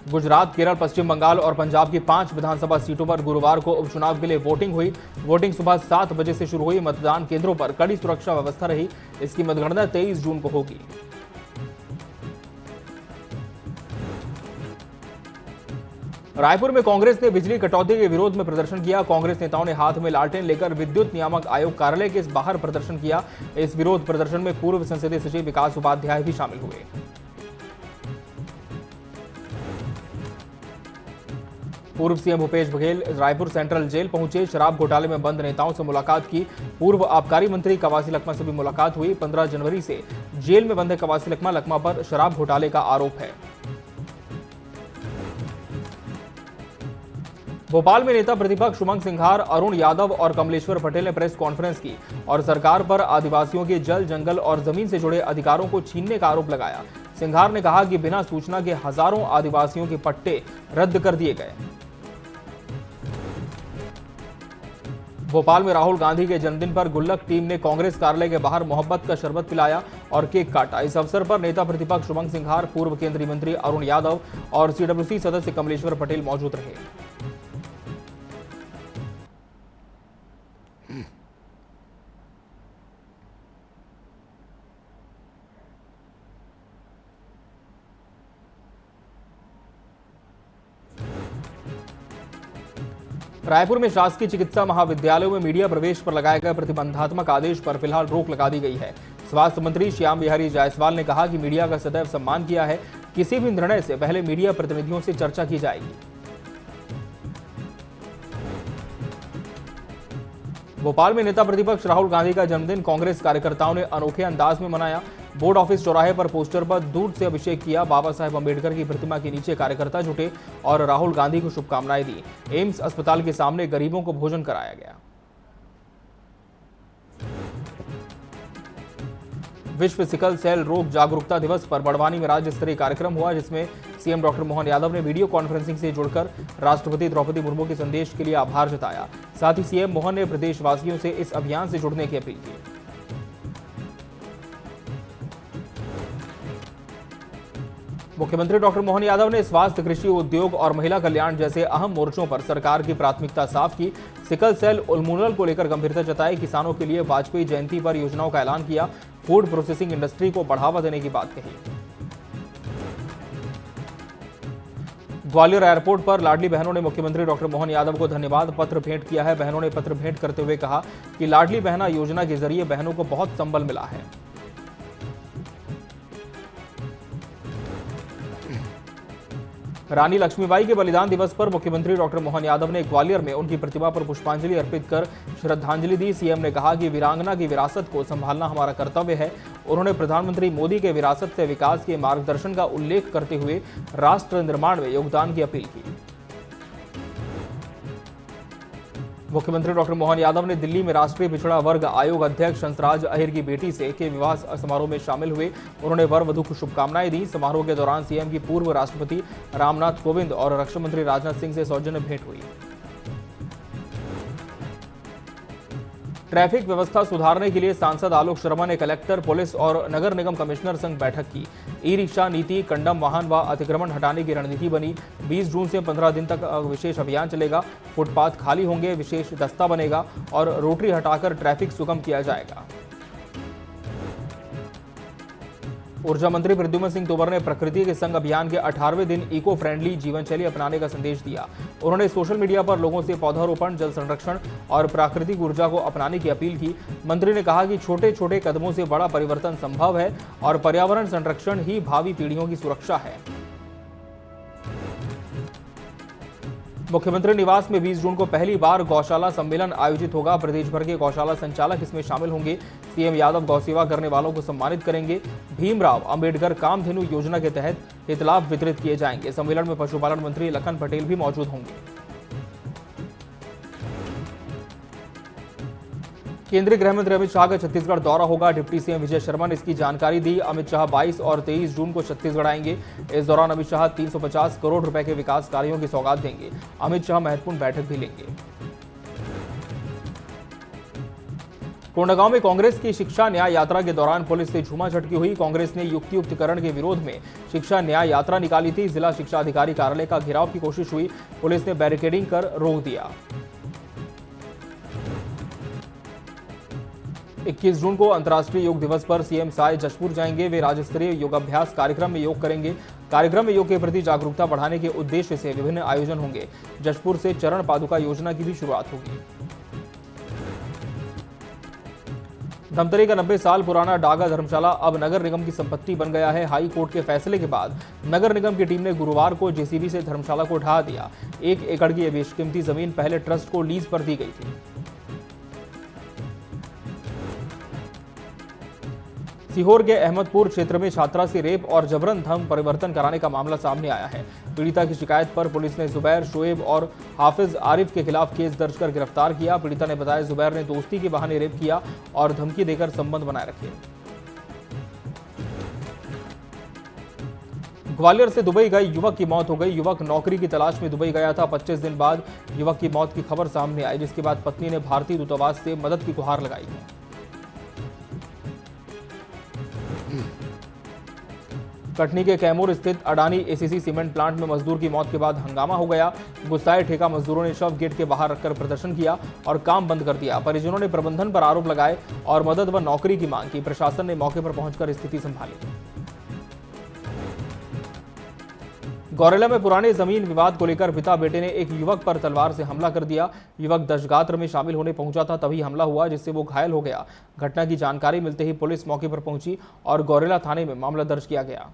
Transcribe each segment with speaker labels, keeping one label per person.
Speaker 1: गुजरात, केरल, पश्चिम बंगाल और पंजाब की 5 विधानसभा सीटों पर गुरुवार को उपचुनाव के लिए वोटिंग हुई। वोटिंग सुबह 7 बजे से शुरू हुई। मतदान केंद्रों पर कड़ी सुरक्षा व्यवस्था रही। इसकी मतगणना 23 जून को होगी। रायपुर में कांग्रेस ने बिजली कटौती के विरोध में प्रदर्शन किया। कांग्रेस नेताओं ने हाथ में लालटेन लेकर विद्युत नियामक आयोग कार्यालय के बाहर प्रदर्शन किया। इस विरोध प्रदर्शन में पूर्व संसदीय सचिव विकास उपाध्याय भी शामिल हुए। पूर्व CM Bhupesh Baghel Raipur central jail पहुंचे। शराब घोटाले में बंद नेताओं से मुलाकात की। पूर्व आबकारी मंत्री कवासी लखमा से भी मुलाकात हुई। 15 जनवरी से जेल में बंद है कवासी लखमा। लखमा पर शराब घोटाले का आरोप है। भोपाल में नेता प्रतिपक्ष उमंग सिंघार, अरुण यादव और कमलेश्वर पटेल ने प्रेस कॉन्फ्रेंस की और सरकार पर आदिवासियों के जल, जंगल और जमीन से जुड़े अधिकारों को छीनने का आरोप लगाया। सिंघार ने कहा कि बिना सूचना के हजारों आदिवासियों के पट्टे रद्द कर दिए गए। भोपाल में राहुल गांधी के जन्मदिन पर गुल्लक टीम ने कांग्रेस कार्यालय के बाहर मोहब्बत का शरबत पिलाया और केक काटा। इस अवसर पर नेता प्रतिपक्ष उमंग सिंघार, पूर्व केंद्रीय मंत्री अरुण यादव और सीडब्ल्यूसी सदस्य कमलेश्वर पटेल मौजूद रहे। रायपुर में शासकीय चिकित्सा महाविद्यालयों में मीडिया प्रवेश पर लगाए गए प्रतिबंधात्मक आदेश पर फिलहाल रोक लगा दी गई है। स्वास्थ्य मंत्री श्याम बिहारी जायसवाल ने कहा कि मीडिया का सदैव सम्मान किया है। किसी भी निर्णय से पहले मीडिया प्रतिनिधियों से चर्चा की जाएगी। भोपाल में नेता प्रतिपक्ष राहुल गांधी का जन्मदिन कांग्रेस कार्यकर्ताओं ने अनोखे अंदाज में मनाया। बोर्ड ऑफिस चौराहे पर पोस्टर पर दूध से अभिषेक किया। बाबा साहेब अंबेडकर की प्रतिमा के नीचे कार्यकर्ता जुटे और राहुल गांधी को शुभकामनाएं दी। एम्स अस्पताल के सामने गरीबों को भोजन कराया गया। विश्व सिकल सेल रोग जागरूकता दिवस पर बड़वानी में राज्य स्तरीय कार्यक्रम हुआ, जिसमें सीएम डॉक्टर मोहन यादव ने वीडियो कॉन्फ्रेंसिंग से जुड़कर राष्ट्रपति द्रौपदी मुर्मू के संदेश के लिए आभार जताया। साथ ही सीएम मोहन ने प्रदेशवासियों से इस अभियान से जुड़ने की अपील की। मुख्यमंत्री डॉक्टर मोहन यादव ने स्वास्थ्य, कृषि, उद्योग और महिला कल्याण जैसे अहम मोर्चों पर सरकार की प्राथमिकता साफ की। सिकल सेल उन्मूलन को लेकर गंभीरता जताई। किसानों के लिए वाजपेयी जयंती पर योजनाओं का ऐलान किया। फूड प्रोसेसिंग इंडस्ट्री को बढ़ावा देने की बात कही। ग्वालियर एयरपोर्ट पर लाडली बहनों ने मुख्यमंत्री डॉक्टर मोहन यादव को धन्यवाद पत्र भेंट किया है। बहनों ने पत्र भेंट करते हुए कहा कि लाडली बहना योजना के जरिए बहनों को बहुत संबल मिला है। रानी लक्ष्मीबाई के बलिदान दिवस पर मुख्यमंत्री डॉक्टर मोहन यादव ने ग्वालियर में उनकी प्रतिमा पर पुष्पांजलि अर्पित कर श्रद्धांजलि दी। सीएम ने कहा कि वीरांगना की विरासत को संभालना हमारा कर्तव्य है। उन्होंने प्रधानमंत्री मोदी के विरासत से विकास के मार्गदर्शन का उल्लेख करते हुए राष्ट्र निर्माण में योगदान की अपील की। मुख्यमंत्री डॉक्टर मोहन यादव ने दिल्ली में राष्ट्रीय पिछड़ा वर्ग आयोग अध्यक्ष हंसराज अहिर की बेटी से के विवाह समारोह में शामिल हुए। उन्होंने वर वधू को शुभकामनाएं दी। समारोह के दौरान सीएम की पूर्व राष्ट्रपति रामनाथ कोविंद और रक्षा मंत्री राजनाथ सिंह से सौजन्य भेंट हुई। ट्रैफिक व्यवस्था सुधारने के लिए सांसद आलोक शर्मा ने कलेक्टर, पुलिस और नगर निगम कमिश्नर संग बैठक की। ई रिक्शा नीति, कंडम वाहन व अतिक्रमण हटाने की रणनीति बनी। 20 जून से 15 दिन तक विशेष अभियान चलेगा। फुटपाथ खाली होंगे, विशेष दस्ता बनेगा और रोटरी हटाकर ट्रैफिक सुगम किया जाएगा। ऊर्जा मंत्री प्रद्युम्न सिंह तोमर ने प्रकृति के संग अभियान के 18वें दिन इको फ्रेंडली जीवनशैली अपनाने का संदेश दिया। उन्होंने सोशल मीडिया पर लोगों से पौधारोपण, जल संरक्षण और प्राकृतिक ऊर्जा को अपनाने की अपील की। मंत्री ने कहा कि छोटे छोटे कदमों से बड़ा परिवर्तन संभव है और पर्यावरण संरक्षण ही भावी पीढ़ियों की सुरक्षा है। मुख्यमंत्री निवास में 20 जून को पहली बार गौशाला सम्मेलन आयोजित होगा। प्रदेश भर के गौशाला संचालक इसमें शामिल होंगे। सीएम यादव गौसेवा करने वालों को सम्मानित करेंगे। भीमराव अंबेडकर कामधेनु योजना के तहत हितलाभ वितरित किए जाएंगे। सम्मेलन में पशुपालन मंत्री लखन पटेल भी मौजूद होंगे। केंद्रीय गृह मंत्री अमित शाह का छत्तीसगढ़ दौरा होगा। डिप्टी सीएम विजय शर्मा ने इसकी जानकारी दी। अमित शाह 22 और 23 जून को छत्तीसगढ़ आएंगे। इस दौरान अमित शाह 350 करोड़ रुपए के विकास कार्यों की सौगात देंगे। अमित शाह महत्वपूर्ण बैठक भी लेंगे। कोंडागांव में कांग्रेस की शिक्षा न्याय यात्रा के दौरान पुलिस से झूमाझटकी हुई। कांग्रेस ने युक्तियुक्तकरण के विरोध में शिक्षा न्याय यात्रा निकाली थी। जिला शिक्षा अधिकारी कार्यालय का घेराव की कोशिश हुई। पुलिस ने बैरिकेडिंग कर रोक दिया। 21 जून को अंतर्राष्ट्रीय योग दिवस पर सीएम साय जशपुर जाएंगे। वे राज्य स्तरीय योगाभ्यास कार्यक्रम में योग करेंगे। कार्यक्रम में योग के प्रति जागरूकता बढ़ाने के उद्देश्य से विभिन्न आयोजन होंगे। जशपुर से चरण पादुका योजना की भी शुरुआत होगी। धमतरी का 90 साल पुराना डागा धर्मशाला अब नगर निगम की संपत्ति बन गया है। हाई कोर्ट के फैसले के बाद नगर निगम की टीम ने गुरुवार को जेसीबी से धर्मशाला को ढहा दिया। 1 एकड़ की बेशकीमती जमीन पहले ट्रस्ट को लीज पर दी गई थी। सीहोर के अहमदपुर क्षेत्र में छात्रा से रेप और जबरन धर्म परिवर्तन कराने का मामला सामने आया है। पीड़िता की शिकायत पर पुलिस ने जुबैर, शोएब और हाफिज आरिफ के खिलाफ केस दर्ज कर गिरफ्तार किया। पीड़िता ने बताया जुबैर ने दोस्ती के बहाने रेप किया और धमकी देकर संबंध बनाए रखे। ग्वालियर से दुबई गए युवक की मौत हो गई। युवक नौकरी की तलाश में दुबई गया था। 25 दिन बाद युवक की मौत की खबर सामने आई, जिसके बाद पत्नी ने भारतीय दूतावास से मदद की गुहार लगाई। कटनी के कैमूर स्थित अडानी एसीसी सीमेंट प्लांट में मजदूर की मौत के बाद हंगामा हो गया। गुस्साए ठेका मजदूरों ने शव गेट के बाहर रखकर प्रदर्शन किया और काम बंद कर दिया। परिजनों ने प्रबंधन पर आरोप लगाए और मदद व नौकरी की मांग की। प्रशासन ने मौके पर पहुंचकर स्थिति संभाली। गौरेला में पुराने जमीन विवाद को लेकर पिता बेटे ने एक युवक पर तलवार से हमला कर दिया। युवक दशगात्र में शामिल होने पहुंचा था, तभी हमला हुआ जिससे वो घायल हो गया। घटना की जानकारी मिलते ही पुलिस मौके पर पहुंची और गौरेला थाने में मामला दर्ज किया गया।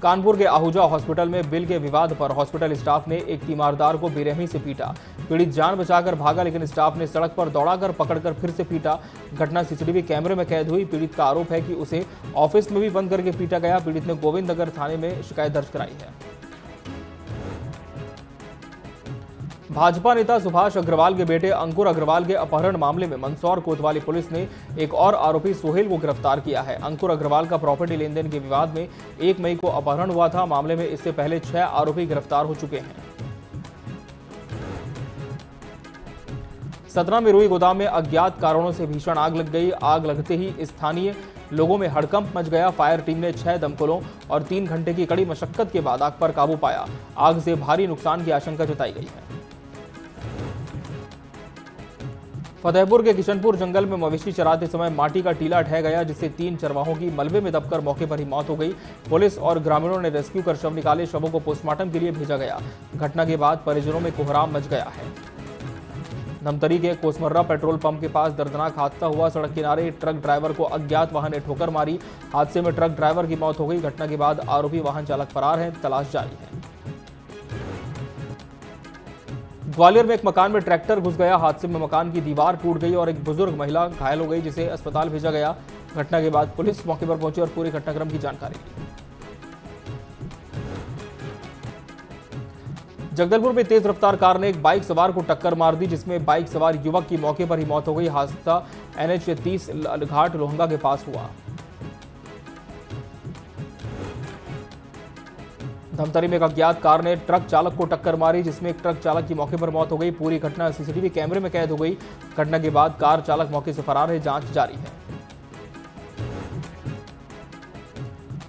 Speaker 1: कानपुर के आहूजा हॉस्पिटल में बिल के विवाद पर हॉस्पिटल स्टाफ ने एक तीमारदार को बेरहमी से पीटा। पीड़ित जान बचाकर भागा, लेकिन स्टाफ ने सड़क पर दौड़ाकर पकड़कर फिर से पीटा। घटना सीसीटीवी कैमरे में कैद हुई। पीड़ित का आरोप है कि उसे ऑफिस में भी बंद करके पीटा गया। पीड़ित ने गोविंद नगर थाने में शिकायत दर्ज कराई है। भाजपा नेता सुभाष अग्रवाल के बेटे अंकुर अग्रवाल के अपहरण मामले में मंदसौर कोतवाली पुलिस ने एक और आरोपी सोहेल को गिरफ्तार किया है। अंकुर अग्रवाल का प्रॉपर्टी लेन देन के विवाद में 1 मई को अपहरण हुआ था। मामले में इससे पहले 6 आरोपी गिरफ्तार हो चुके हैं। सतना में रुई गोदाम में अज्ञात कारणों से भीषण आग लग गई। आग लगते ही स्थानीय लोगों में हड़कंप मच गया। फायर टीम ने 6 दमकलों और 3 घंटे की कड़ी मशक्कत के बाद आग पर काबू पाया। आग से भारी नुकसान की आशंका जताई गई है। फतेहपुर के किशनपुर जंगल में मवेशी चराते समय माटी का टीला ढह गया, जिससे 3 चरवाहों की मलबे में दबकर मौके पर ही मौत हो गई। पुलिस और ग्रामीणों ने रेस्क्यू कर शव निकाले। शवों को पोस्टमार्टम के लिए भेजा गया। घटना के बाद परिजनों में कोहराम मच गया है। धमतरी के कोसमर्रा पेट्रोल पंप के पास दर्दनाक हादसा हुआ। सड़क किनारे ट्रक ड्राइवर को अज्ञात वाहन ने ठोकर मारी। हादसे में ट्रक ड्राइवर की मौत हो गई। घटना के बाद आरोपी वाहन चालक फरार है। तलाश जारी है। ग्वालियर में एक मकान में ट्रैक्टर घुस गया। हादसे में मकान की दीवार टूट गई और एक बुजुर्ग महिला घायल हो गई, जिसे अस्पताल भेजा गया। घटना के बाद पुलिस मौके पर पहुंची और पूरे घटनाक्रम की जानकारी ली। जगदलपुर में तेज रफ्तार कार ने एक बाइक सवार को टक्कर मार दी, जिसमें बाइक सवार युवक की मौके पर ही मौत हो गई। हादसा NH 30 घाट लोहंगा के पास हुआ। धमतरी में एक अज्ञात कार ने ट्रक चालक को टक्कर मारी, जिसमें एक ट्रक चालक की मौके पर मौत हो गई। पूरी घटना सीसीटीवी कैमरे में कैद हो गई। घटना के बाद कार चालक मौके से फरार है। जांच जारी है।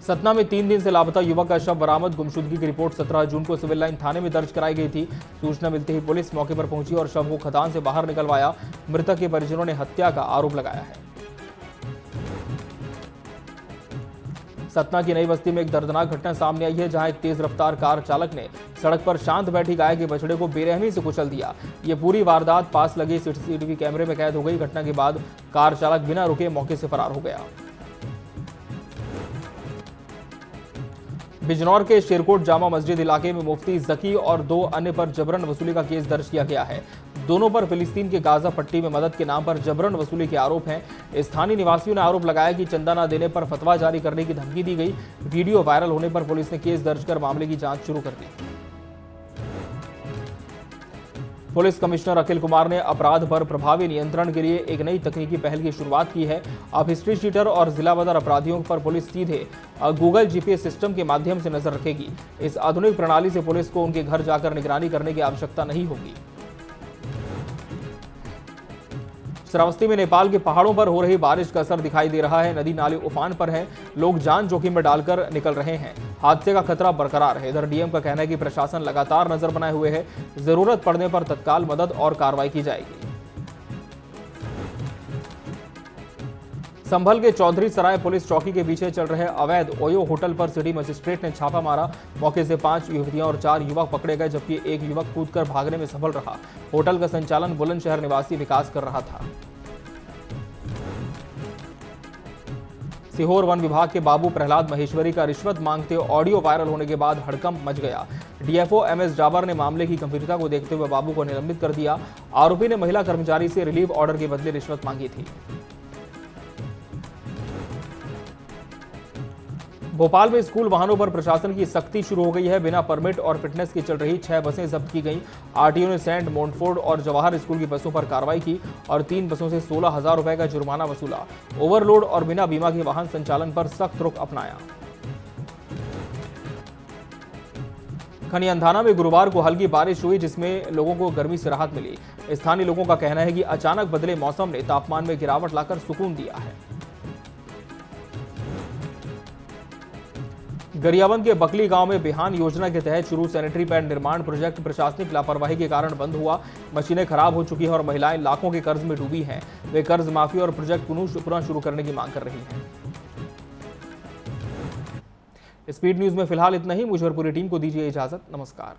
Speaker 1: सतना में 3 दिन से लापता युवक का शव बरामद। गुमशुदगी की रिपोर्ट 17 जून को सिविल लाइन थाने में दर्ज कराई गई थी। सूचना मिलते ही पुलिस मौके पर पहुंची और शव को खदान से बाहर निकलवाया। मृतक के परिजनों ने हत्या का आरोप लगाया है। सतना की नई बस्ती में एक दर्दनाक घटना सामने आई है, जहां एक तेज रफ्तार कार चालक ने सड़क पर शांत बैठी गाय के बछड़े को बेरहमी से कुचल दिया। ये पूरी वारदात पास लगे सीसीटीवी कैमरे में कैद हो गई। घटना के बाद कार चालक बिना रुके मौके से फरार हो गया। बिजनौर के शेरकोट जामा मस्जिद इलाके में मुफ्ती जकी और 2 अन्य पर जबरन वसूली का केस दर्ज किया गया है। दोनों पर फिलिस्तीन के गाजा पट्टी में मदद के नाम पर जबरन वसूली के आरोप हैं। स्थानीय निवासियों ने आरोप लगाया कि चंदा न देने पर फतवा जारी करने की धमकी दी गई। वीडियो वायरल होने पर पुलिस ने केस दर्ज कर मामले की जांच शुरू कर दी। पुलिस कमिश्नर अखिल कुमार ने अपराध पर प्रभावी नियंत्रण के लिए एक नई तकनीकी पहल की शुरुआत की है। अब हिस्ट्री शीटर और जिला बदर अपराधियों पर पुलिस सीधे गूगल GPS सिस्टम के माध्यम से नजर रखेगी। इस आधुनिक प्रणाली से पुलिस को उनके घर जाकर निगरानी करने की आवश्यकता नहीं होगी। श्रावस्ती में नेपाल के पहाड़ों पर हो रही बारिश का असर दिखाई दे रहा है। नदी नाले उफान पर हैं, लोग जान जोखिम में डालकर निकल रहे हैं। हादसे का खतरा बरकरार है। इधर डीएम का कहना है कि प्रशासन लगातार नजर बनाए हुए है, जरूरत पड़ने पर तत्काल मदद और कार्रवाई की जाएगी। संभल के चौधरी सराय पुलिस चौकी के पीछे चल रहे अवैध ओयो होटल पर सिटी मजिस्ट्रेट ने छापा मारा। मौके से 5 युवतियां और 4 युवक पकड़े गए, जबकि एक युवक कूदकर भागने में सफल रहा। होटल का संचालन बुलंदशहर निवासी विकास कर रहा था। सीहोर वन विभाग के बाबू प्रहलाद महेश्वरी का रिश्वत मांगते ऑडियो वायरल होने के बाद हड़कंप मच गया। डीएफओ एमएस जाबर ने मामले की गंभीरता को देखते हुए बाबू को निलंबित कर दिया। आरोपी ने महिला कर्मचारी से रिलीव ऑर्डर के बदले रिश्वत मांगी थी। भोपाल में स्कूल वाहनों पर प्रशासन की सख्ती शुरू हो गई है। बिना परमिट और फिटनेस की चल रही 6 बसें जब्त की गईं। आरटीओ ने सेंट मोन्टफोर्ड और जवाहर स्कूल की बसों पर कार्रवाई की और 3 बसों से 16,000 रुपए का जुर्माना वसूला। ओवरलोड और बिना बीमा के वाहन संचालन पर सख्त रुख अपनाया। खनियांधाना में गुरुवार को हल्की बारिश हुई, जिसमें लोगों को गर्मी से राहत मिली। स्थानीय लोगों का कहना है कि अचानक बदले मौसम ने तापमान में गिरावट लाकर सुकून दिया है। गरियाबंद के बकली गांव में बिहान योजना के तहत शुरू सैनिटरी पैड निर्माण प्रोजेक्ट प्रशासनिक लापरवाही के कारण बंद हुआ। मशीनें खराब हो चुकी हैं और महिलाएं लाखों के कर्ज में डूबी हैं। वे कर्ज माफी और प्रोजेक्ट पुनः शुरू करने की मांग कर रही हैं। स्पीड न्यूज में फिलहाल इतना ही। मुझे और पूरी टीम को दीजिए इजाजत। नमस्कार।